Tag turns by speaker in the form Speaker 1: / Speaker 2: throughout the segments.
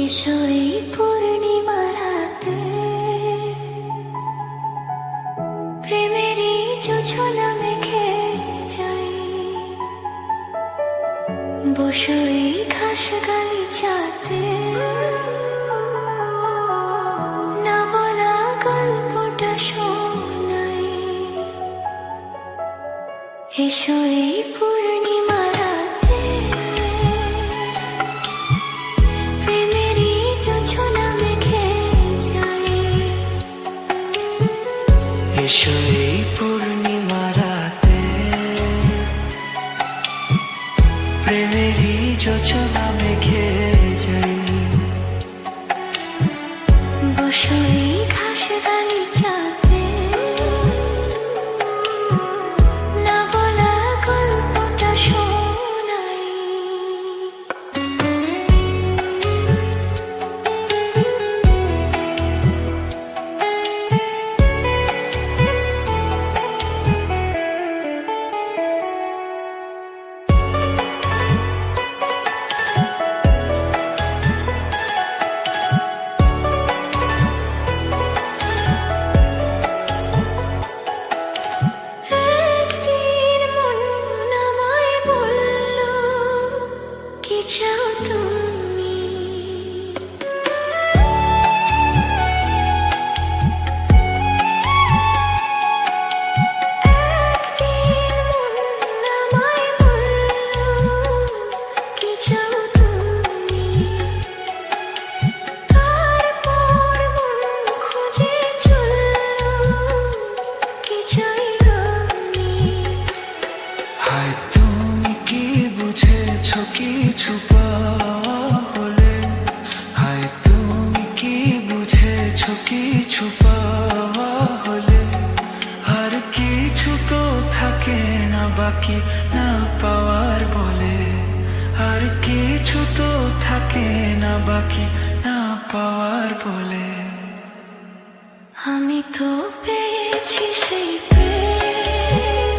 Speaker 1: এসো এই পূর্ণিমা রাতে প্রেমেরই জোছনা মেখে যাই। বসো এই ঘাস গালিচাতে, না বলা গল্পটা শোনাই। এসো এই পূর্ণিমা রাতে প্রেমেরই জোছনা মেখে যাই।
Speaker 2: এসো এই পূর্ণিমা রাতে প্রেমেরই জোছনা মেখে যাই।
Speaker 1: বসো এই ঘাস গালিচাতে, না বলা গল্পটা শোনাই। একদিন মন আমায় বলল, কি চাও তুমি? একদিন মন আমায় বলল, কি চাও তুমি? তারপর মন খুঁজে চলল, কি চাই আমি?
Speaker 2: হায় তুমি কি বুঝেছো কিছু পাওয়া হলে? হায় তুমি কি বুঝেছো কিছু পাওয়া হলে? আর কিছু তো থাকে না বাকি না পাওয়ার বলে। আর কিছু তো থাকে না বাকি না পাওয়ার বলে।
Speaker 1: আমি তো পেয়েছি সেই প্রেম,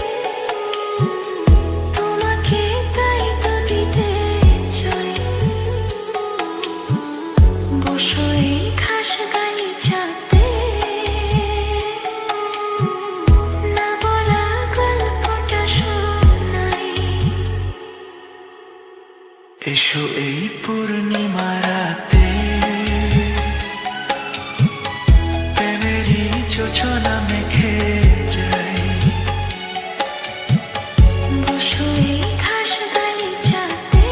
Speaker 1: তোমাকে তাই তো দিতে চাই। বসো এই ঘাস গালিচাতে, না বলা গল্পটা শোনাই।
Speaker 2: এসো এই পূর্ণিমা রাতে প্রেমেরই জোছনা মেখে যাই।
Speaker 1: বসো এই ঘাস গালিচাতে,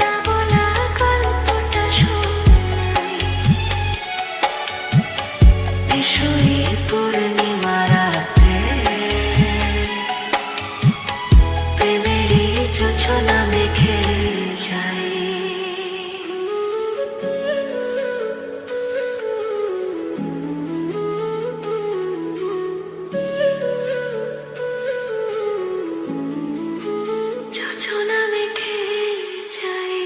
Speaker 1: না বলা গল্পটা শোনাই। এসো এই পূর্ণিমা রাতে প্রেমেরই জোছনা মেখে যাই। জোছনা মেখে যাই।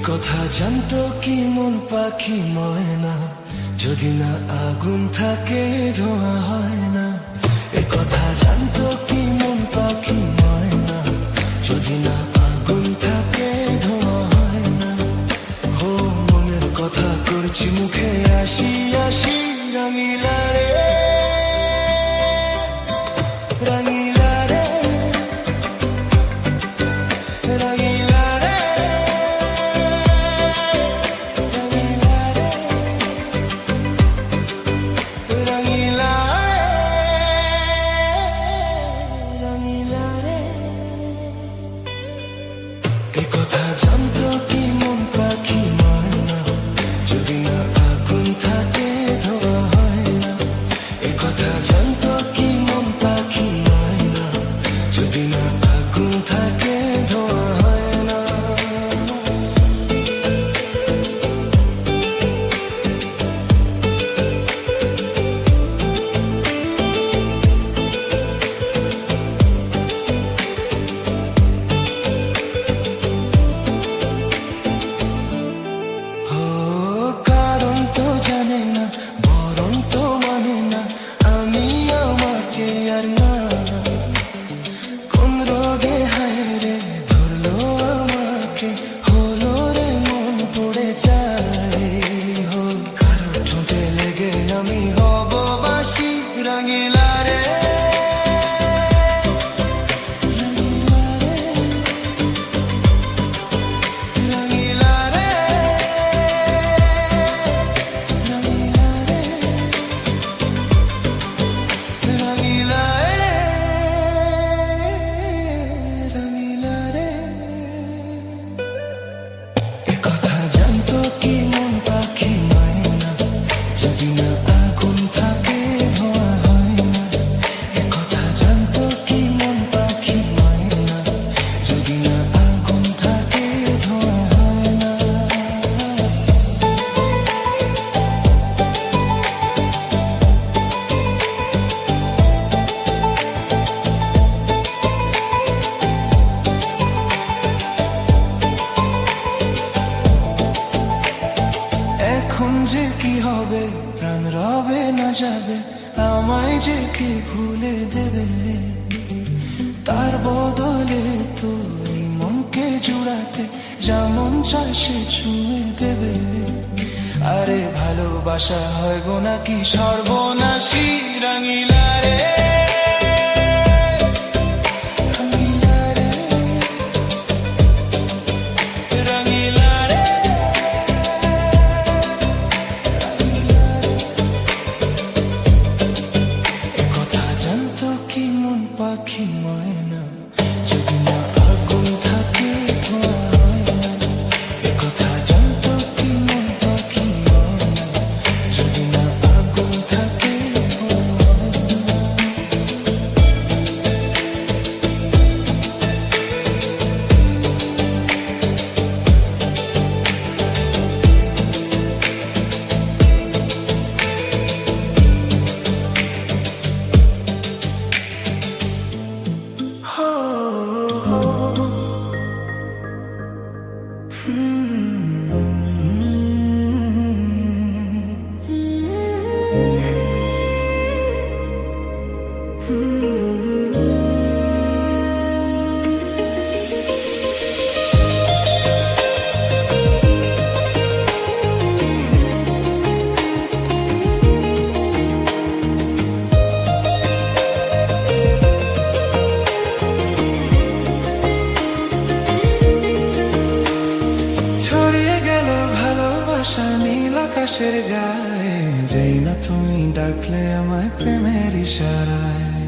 Speaker 2: কথা জানতো কি মন পাখি ময়না, যদি না আগুন থাকে ধোঁয়া হয় না। এ কথা জানতো কি মন পাখি ময়না, যদি না আগুন থাকে ধোঁয়া হয় না। হো মনের কথা করছি মুখে আসি আসি, রাঙিলা রে রাঙিলা রে রাঙিলা রে কথা জানতো কি মন পাখি ময়না, যদি না আগুন থাকে ধোঁয়া হয় না। থেকে হলো রে মন পড়ে যায় হো কারো ঠোঁটে লেগে আমি হব বাঁশি রঙিলা রে রঙিলা রে রঙিলা রে রঙিলা রে রঙিলা রে একথা জানতো কি মন পাখি ময়না যদি না আগুন থাকে ধোঁয়া হয় না একথা জানতো কি মন পাখি ময়না যদি না আগুন থাকে ধোঁয়া হয় না এখন যে কি হবে প্রাণ রবে না যাবে আমায় যে কি ভুলে দেবে তার বদলে তো এই মনকে জুড়াতে যেমন চায় সে ছুঁয়ে দেবে আরে ভালোবাসা হয় গো নাকি সর্বনাশী রঙিলা রে রঙিলা রে রঙিলা রে একথা জানতো কি মন পাখি ময়না যদি না আগুন থাকে ধোঁয়া হয় না একথা জানতো কি মন পাখি ময়না যদি না আগুন থাকে ধোঁয়া হয় না ছড়িয়ে গেল ভালোবাসা নীল আকাশের গায়ে যেই না তুমি ডাকলে আমায় প্রেমের ইশারায়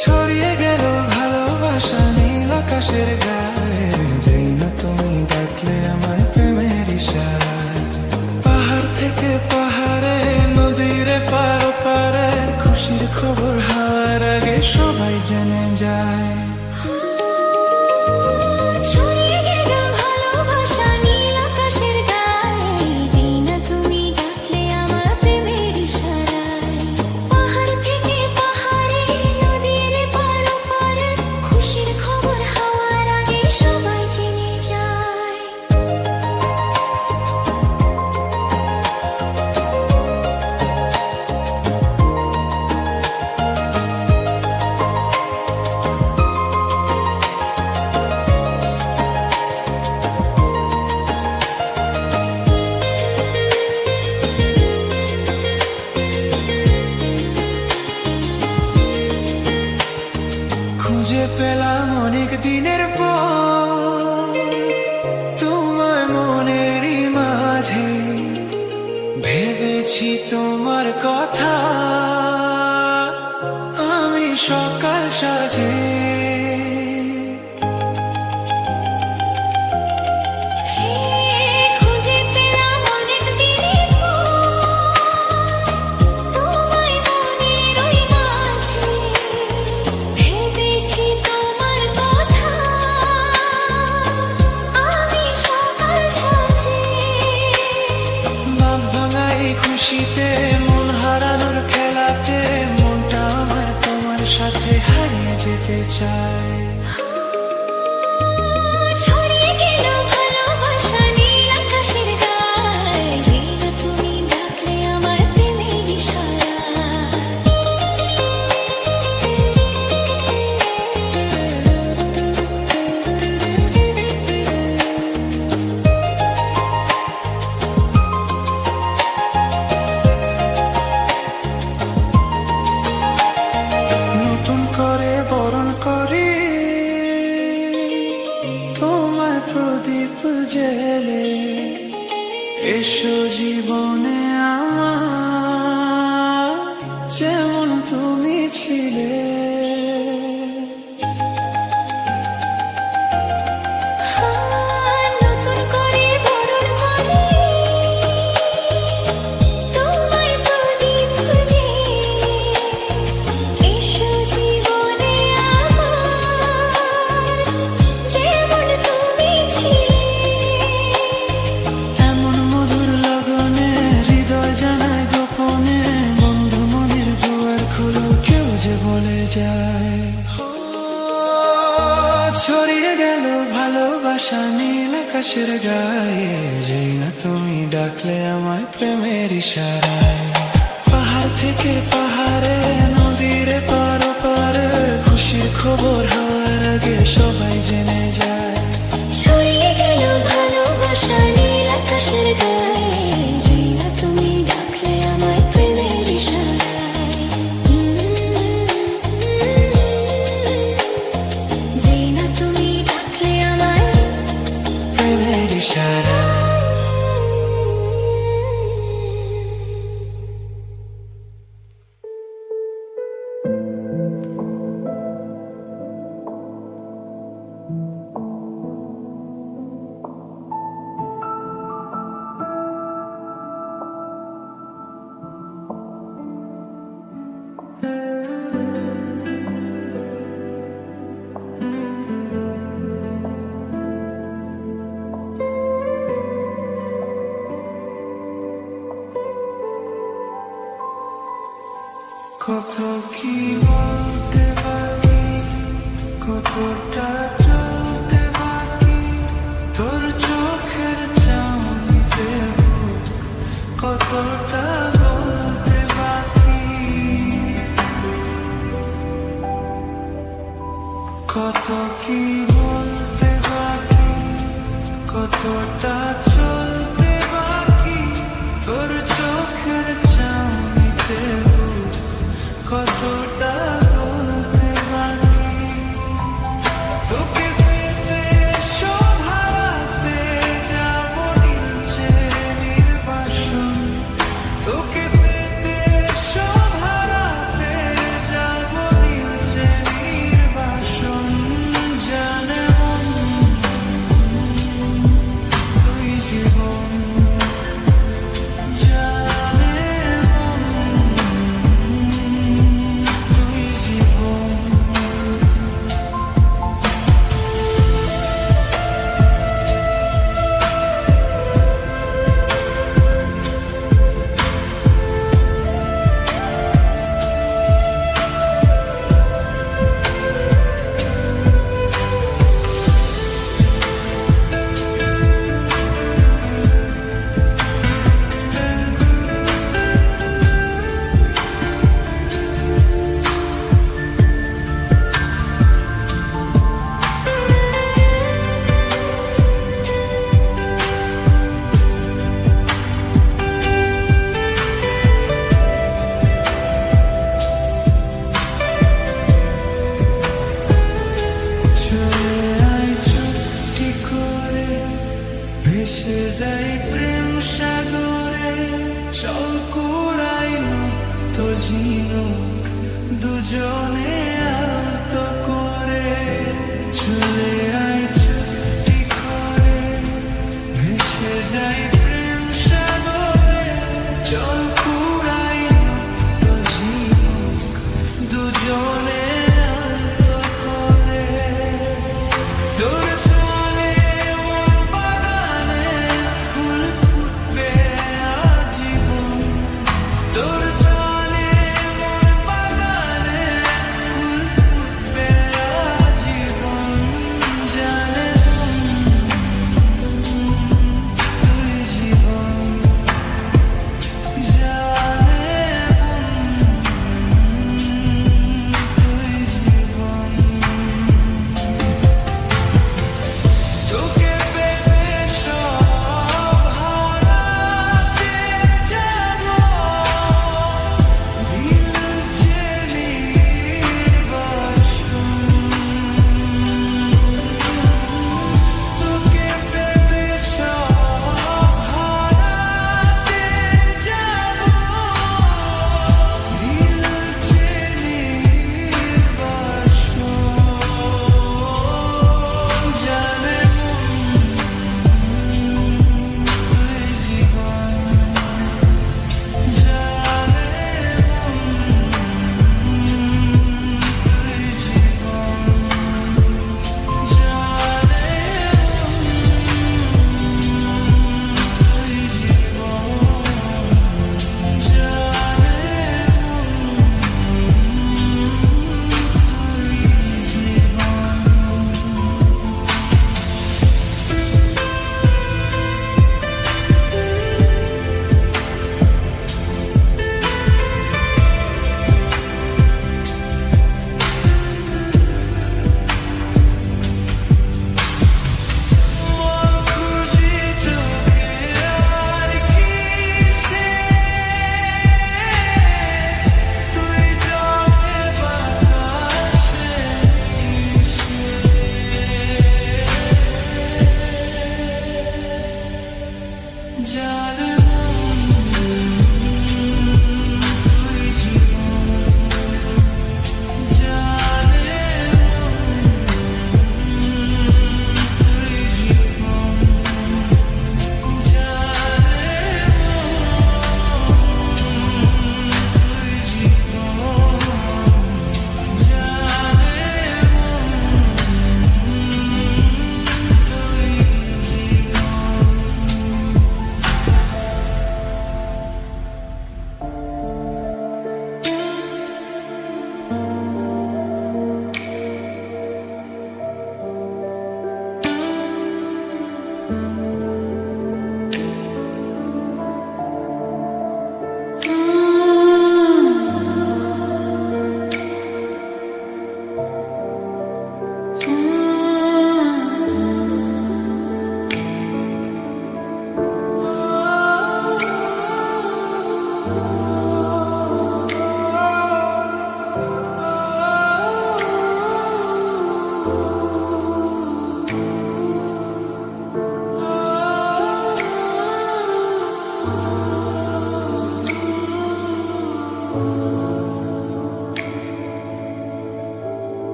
Speaker 2: ছড়িয়ে গেল ভালোবাসা নীল আকাশের গায়ে যেই না তুমি ডাকলে আমায় প্রেমের ইশারায় পাহাড় থেকে পাহাড়ে নদীর পার পারে খুশির খবর হওয়ার আগে সবাই জেনে যায়
Speaker 1: ছড়িয়ে গেল ভালোবাসা নীল আকাশের গায়ে যেই না তুমি ডাকলে আমার প্রেমের ইশারায় পাহাড় থেকে পাহাড়ে নদীর পার পারে খুশির খবর হওয়ার আগে সবাই জেনে যায়
Speaker 2: খুঁজে পেলাম অনেক দিনের পর তোমায় মনেরই মাঝে ভেবেছি তোমার কথা আমি সকাল সাজে
Speaker 1: খুঁজে পেলাম অনেক দিনের পর তোমায় মনের ওই মাঝে ভেবেছি তোমার কথা আমি সকাল সাজে
Speaker 2: বাঁধ ভাঙা এই খুশিতে মন হারানোর খেলাতে মনটা আমার তোমার সাথে হারিয়ে যেতে চায়
Speaker 1: ছড়িয়ে গেল ভালোবাসা নীল আকাশের গায়ে যেই না তুমি ডাকলে আমার প্রেমের ইশারায়
Speaker 2: খুঁজে এলে। এসো জীবনে আমার, যেমন তুমি ছিলে।
Speaker 1: নতুন করে বরণ করে তোমায় প্রদীপ খুঁজে। এসো জীবনে আমার, যেমন তুমি ছিলে।
Speaker 2: এমন মধুর লগনে হৃদয় জানায় গোপনে, বন্ধু মনের দুয়ার খুলো, কেউ যে বলে যায়। ছড়িয়ে গেল ভালোবাসা নীল আকাশের গায়ে, যেই না তুমি ডাকলে আমায় প্রেমের ইশারায়। পাহাড় থেকে পাহাড়ে, নদীর পার পারে, খুশির খবর হওয়ার আগে সবাই জেনে যায়।
Speaker 1: ছড়িয়ে গেল ভালোবাসা নীল আকাশের গায়ে, যেই না তুমি ডাকলে আমায় প্রেমের ইশারায়। যেই না তুমি ডাকলে আমায়
Speaker 2: প্রেমের ইশারায়। কত কি বলতে বাকি, কতটা চলতে বাকি, তোর চোখের চাউনিতে বুক কতটা বলতে বাকি। কত কি বলতে বাকি, কতটা চলতে বাকি, তোর চোখের চাউনিতে বুক কতটা বলতে বাকি। তোকে পেতে সব হারাতে যাব নিচে নির্বাসন, তোকে পেতে সব হারাতে যাব নিচে নির্বাসন। জানে মন তুই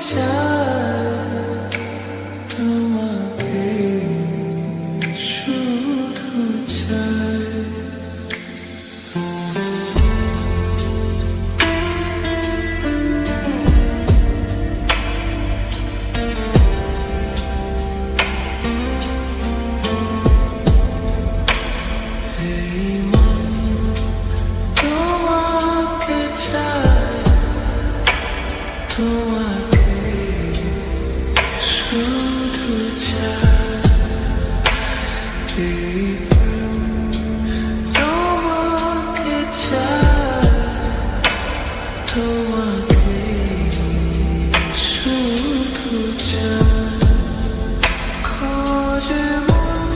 Speaker 2: চাই তোমাকে শুধু চাই। এই মন তোমাকে চায়, তোমাকে শুধু চায়। এই প্রেম তোমাকে চায়, তোমাকে শুধু চায়। খোঁজে মন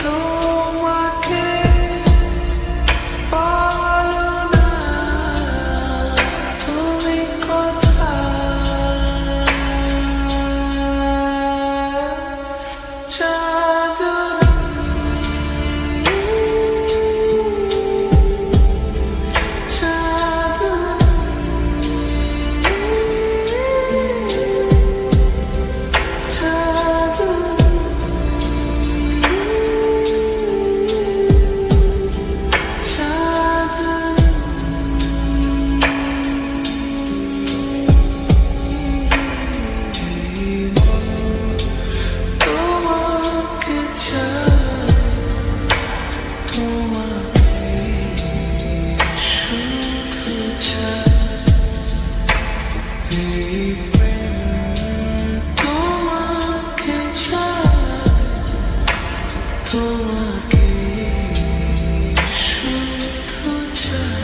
Speaker 2: তোমাকে, বলো না তুমি কোথায়। চাঁদনী, তোমাকে চাই, তোমাকে শুধু চাই। এই প্রেম তোমাকে চাই, তোমাকে শুধু চাই।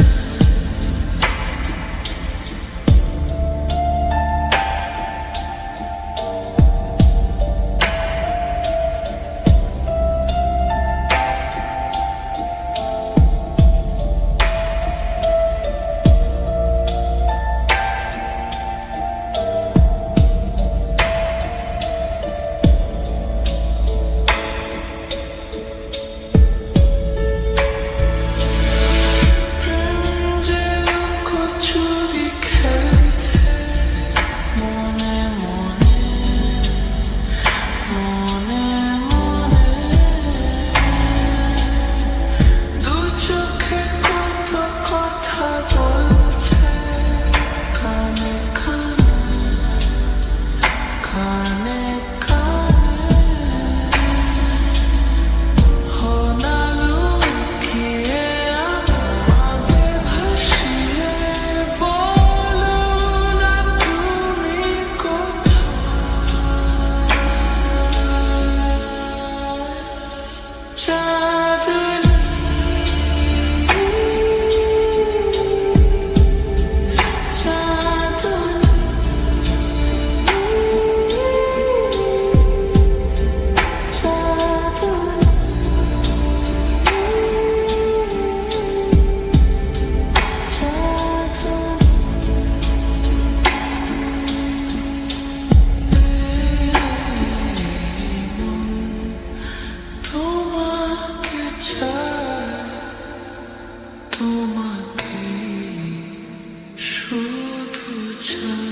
Speaker 2: তোমাকে চাই, তোমাকে শুধু চাই।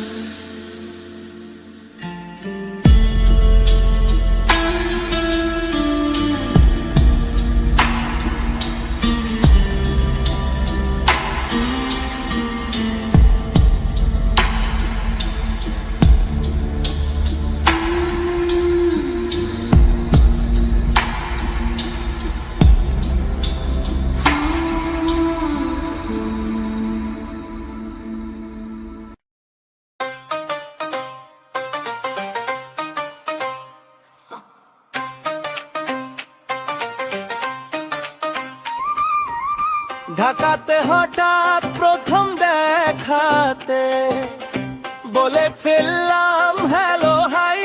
Speaker 3: ঢাকাতে হঠাৎ প্রথম দেখাতে বলে ফেললাম হ্যালো হাই,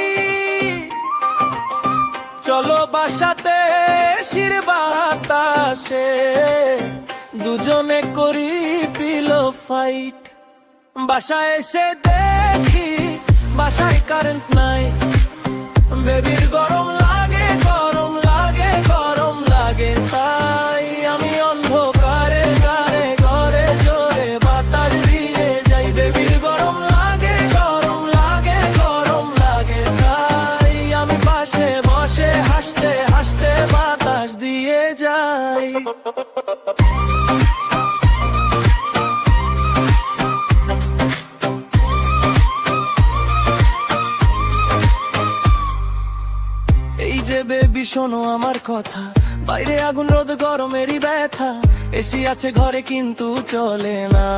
Speaker 3: চলো বাসাতে শির বাতাসে দুজনে করি পিলো ফাইট। বাসায় এসে দেখি বাসায় কারেন্ট নাই, বেবির গরম লাগে গরম লাগে গরম লাগে, তাই আমি অন্ধকারে গারে ঘরে জোরে বাতাস দিয়ে যাই। বেবির গরম লাগে গরম বেবি শোনো আমার কথা, বাইরে আগুন রোদ গরমেরই ব্যথা, এসি আছে ঘরে কিন্তু চলে না,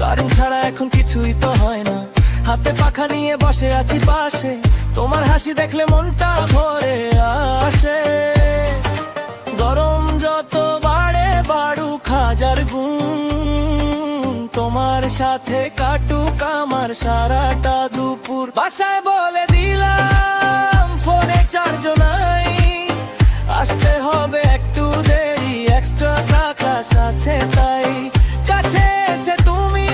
Speaker 3: কারেন্ট ছাড়া এখন কিছুই তো হয় না, হাতে পাখা নিয়ে বসে আছি পাশে, তোমার হাসি দেখলে মনটা ভরে আসে। গরম যত বাড়ে বাড়ুক হাজার গুণ, তোমার সাথে কাটুক আমার সারাটা দুপুর। বাসায় বলে দিলাম ফোনে চার্জ নাই, আসতে হবে একটু দেরি, এক্সট্রা ক্লাস আছে তাই। কাছে এসে তুমি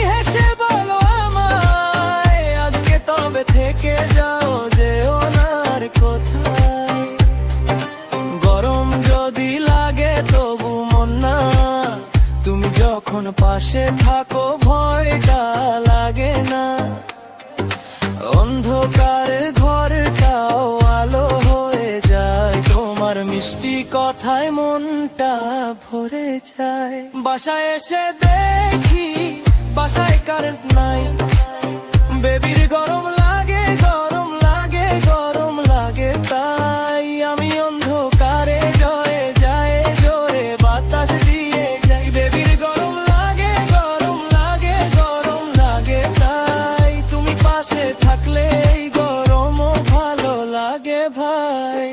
Speaker 3: হেসে বলো আমায়, আজকে তবে থেকে যাও যে ওনার কোথায়। গরম যদি লাগে তবু মন না, তুমি যখন পাশে থাকো ভয়টা লাগে না, অন্ধকার ঘরটাও আলো হয়ে যায়, তোমার মিষ্টি কথায় মনটা ভরে যায়। বাসায় এসে দেখি বাসায় কারেন্ট নাই, বেবির গরম লাগে গরম লাগে গরম লাগে, তাই আমি অন্ধকারে জয়ে যায় জোরে বাতাস দিয়ে যাই। বেবির গরম লাগে গরম লাগে গরম লাগে, তাই তুমি পাশে থাকলে এই গরমও ভালো লাগে ভাই।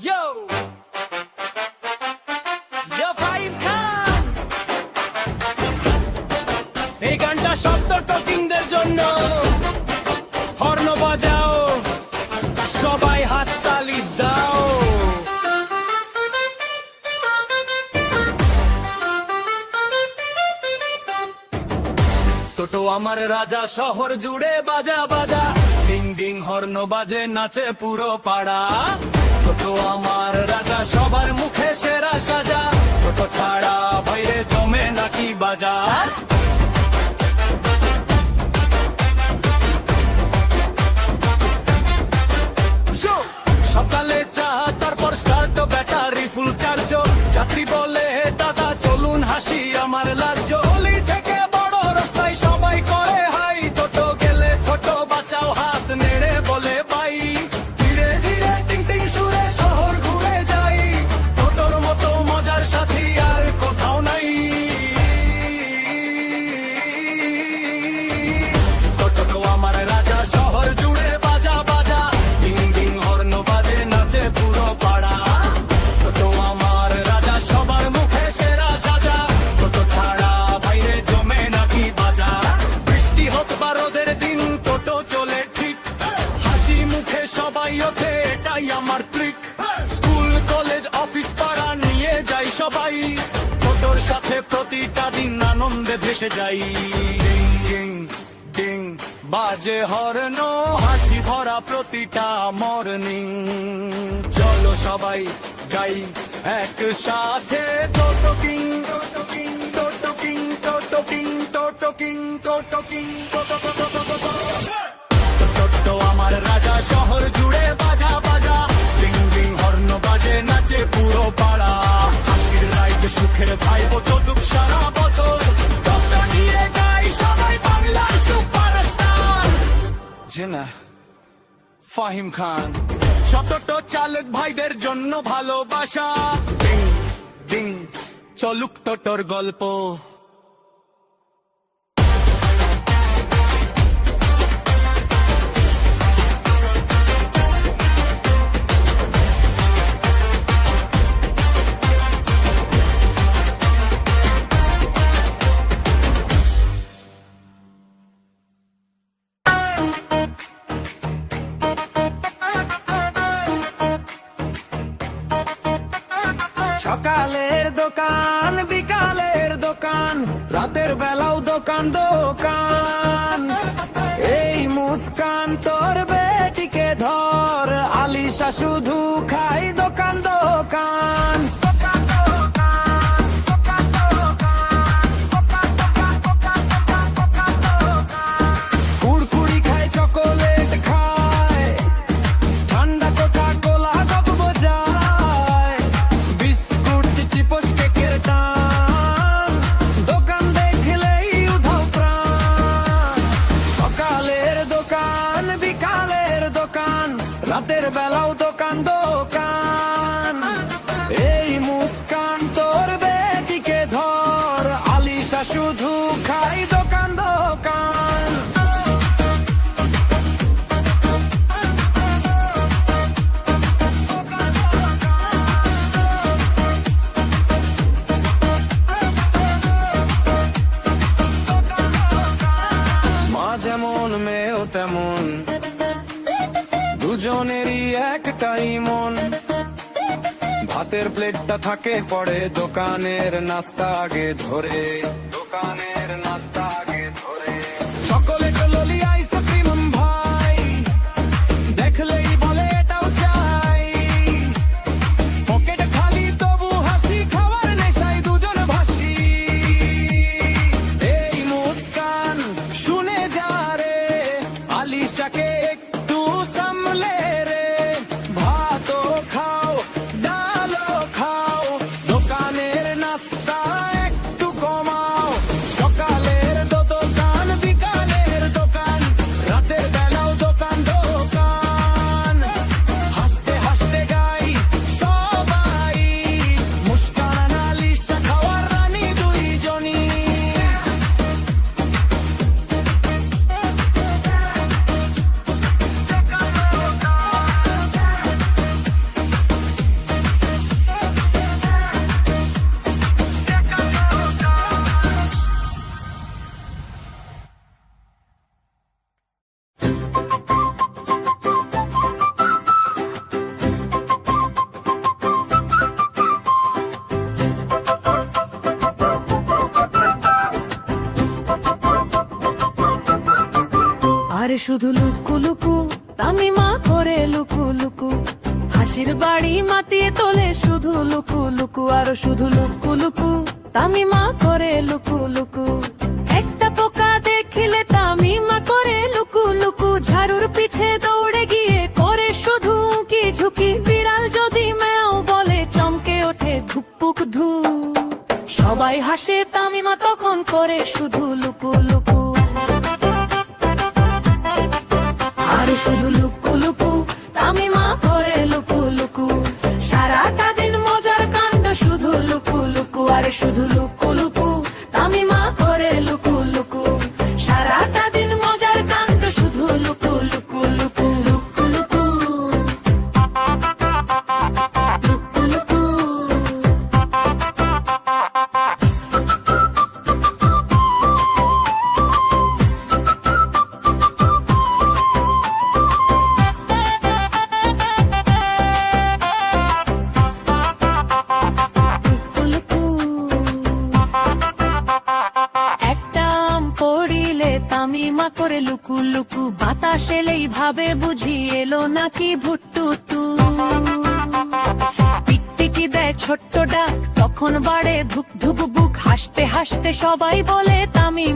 Speaker 3: Yo! Yo Fahim Khan! এই গানটা শব্দ টকিংদের জন্য, হর্ন বাজাও, সবাই হাততালি দাও। টোটো আমার রাজা, শহর জুড়ে বাজা বাজা, ডিং ডিং হর্ন বাজে নাচে পুরো পাড়া। টোটো আমার রাজা, সবার মুখে সেরা সাজা, টোটো ছাড়া বাইরে জমে নাকি বাজার। সকালে চা, তারপর স্টার্ট ব্যাটারি ফুল চার্জ, যাত্রী বলে দাদা চলুন হাসি আমার লাজ্জ। গলি থেকে বড় রাস্তায় সবাই করে হাই, টোটো গেলে ছোট বাঁচাও হাত নেড়ে বলে বাই। ধীরে ধীরে টিং টিং সুরে শহর ঘুরে যাই, টোটোর মতো মজার সাথী আর কোথাও নাই। টোটো আমার রাজা, শহর জুড়ে বাজা বাজা, ডিং ডিং হর্ন বাজে নাচে পুরো পাড়া। টোটো আমার রাজা, সবার মুখে সেরা সাজা, টোটো ছাড়া বাইরে জমে নাকি বাজার। বৃষ্টি হোক বা রোদের দিন টোটো চলে ঠিক, হাসি মুখে সবাই ওঠে এটাই আমার ট্রিক। স্কুল কলেজ অফিস পাড়া নিয়ে যাই সবাই, টোটোর সাথে প্রতিটা দিন আনন্দে ভেসে যাই। ডিং ডিং ডিং বাজে হর্ন, হাসি ভরা প্রতিটা মর্নিং। চলো সবাই গাই একসাথে, টোটো কিং টোটো কিং টোটো কিং টোটো কিং টোটো কিং টোটো কিং টোটো আমার রাজা, শহর জুড়ে বাজা বাজা, ডিং ডিং হর্ন বাজে নাচে পুরো পাড়া। হাসির রাইড সুখের ভাইবো চলুক সারা বছর, টোটো নিয়ে গাই সবাই বাংলার সুপারস্টার। জেনা ফাহিম খান, শতটো চালক ভাইদের জন্য ভালোবাসা, ডিং ডিং চলুক টোটোর গল্প। সকালের দোকান, বিকালের দোকান, রাতের বেলাও দোকান দোকান। এই মুস্কান তোর বেটিকে ধর, আলিশা শুধু খাই দোকান দোকান। ভাতের প্লেটটা থাকে পড়ে দোকানের নাস্তা আগে ধরে, দোকানের নাস্তা আগে ধরে। চকোলেট ললি আইসক্রিম ভাই দেখলেই বলে এটাও চাই, পকেট খালি তবু হাসি, খাবার নেশায় দুজন ভাসি। এই মুস্কান শুনে যা রে, আলিশাকে একটু সামলে রে। ভাতও খাও ডালও খাও, দোকানের নাস্তা একটু কমাও। সকালের দোকান, বিকালের দোকান, রাতের বেলাও দোকান দোকান। হাসতে হাসতে গাই সবাই, মুস্কান আলিশা খাওয়ার রানী দুইজনই।
Speaker 4: আরে শুধু লুকু লুকু তামিমা করে লুকু লুকু, হাসির বাড়ি মাতিয়ে তোলে শুধু লুকু লুকু। আর শুধু লুকু লুকু তামিমা করে লুকু লুকু, একটা পোকা দেখিলে তামিমা করে লুকু লুকু। ঝাড়ুর পিছে দৌড়ে গিয়ে করে শুধু কি ঝুঁকি, বিড়াল যদি ম্যাও বলে চমকে ওঠে ধুকপুক ধু। সবাই হাসে তামিমা তখন করে শুধু লুকু লুকু। আর শুধু লুকু লুকু তামিমা করে লুকু লুকু, সারাটা দিন মজার কাণ্ড শুধু লুকু লুকু। আরে শুধু লুকু লুকু তামিমা করে লুকু লুকু, সারাটা দিন মজার কাণ্ড শুধু লুকু লুকু লুকু লুকু লুকু লুকু লুকু। একটা আম পড়িলে তামিমা করে লুকু লুকু, বাতাস এলেই ভাবে বুঝি এলো নাকি ভুট্টু তু। টিকটিকি দেয় ছোট্ট ডাক তখন বাড়ে ধুক ধুক বুক, হাসতে হাসতে সবাই বলে তামিমা